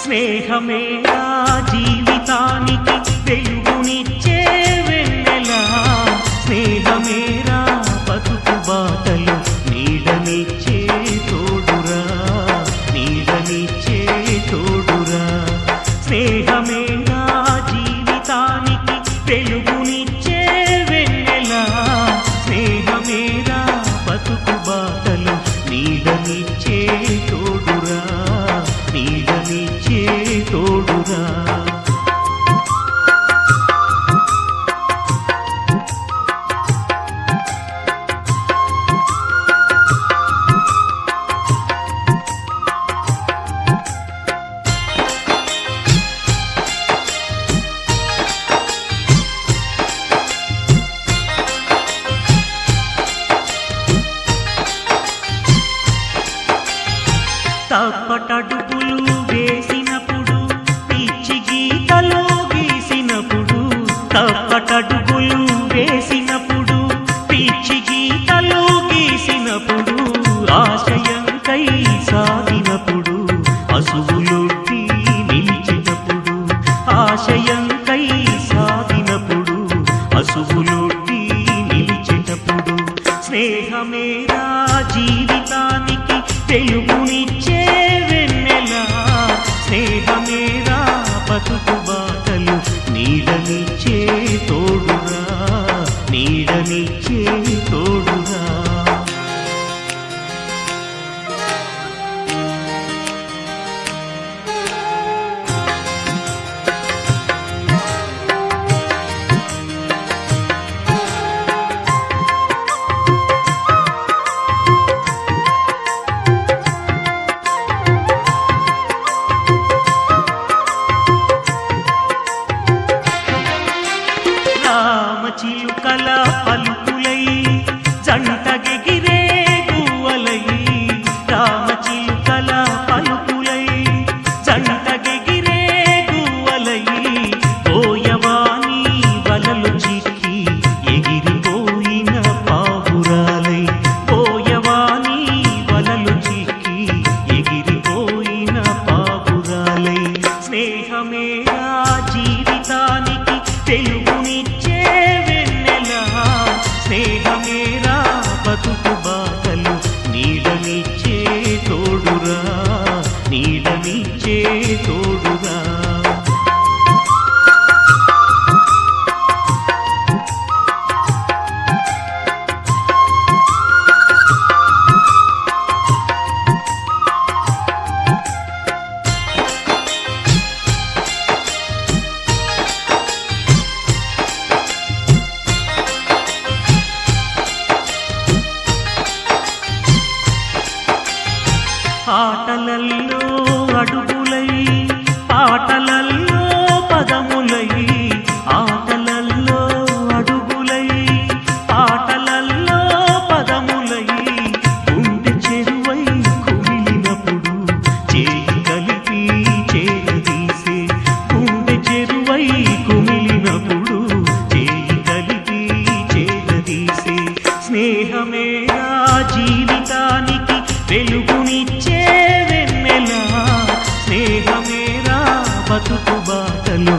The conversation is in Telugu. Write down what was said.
స్నేహమే నా జీవితానికి వెలుగునిచ్చే వెన్నెలా, స్నేహమే నా బతుకు బాటలు నీడనిచ్చే తోడురా, నీడనిచ్చే తోడురా. స్నేహమే నా జీవితానికి వెలుగునిచ్చే వెన్నెలా, స్నేహమే నా బతుకు బాటలు నీడనిచ్చే తోడురా, నీడనిచ్చే తోడురా. తప్పటడుగులు వేసినప్పుడు పిచ్చి గీతలు గీసినప్పుడు, తప్పటడుగులు వేసినప్పుడు పిచ్చి గీతలు గీసినప్పుడు, ఆశయంకై సాగినప్పుడు అసువులొట్టి నిలిచినప్పుడు, ఆశయంకై సాగినప్పుడు అసువులొట్టి నిలిచినప్పుడు, స్నేహమే నా జీవితానికి వెలుగునిచ్చే వెన్నెలా, స్నేహమే నా బతుకు బాటలు నీడనిచ్చే తోడురా, నీడనిచ్చే తోడురా. చిలుకల పలుకులై జంటగెగిరే గువ్వలై, రామచిలుకల పలుకులై జంటగెగిరే గువ్వలై, పోయవాని వలలు చిక్కి ఎగిరిపోయిన పావురాలై, పోయవాని వలలు చిక్కి ఎగిరిపోయిన పావురాలై. స్నేహమే నా జీవితానికి వెలుగునిచ్చే వెన్నెలా, స్నేహమే నా బతుకు బాటలు నీడనిచ్చే తోడురా, నీడనిచ్చే తోడురా. ఆటలల్లో అడుగులై పాటలల్లో పదములై, ఆటలల్లో అడుగులై పాటలల్లో పదములై, గుండె చెరువై కుమిలినప్పుడు చేయి కలిపి చేరదీసే, గుండె చెరువై కుమిలినప్పుడు చేయి కలిపి చేరదీసే, స్నేహమే నా జీవితానికి వెలుగునిచ్చే వెన్నెలా, స్నేహమే నా బతుకు బాటలు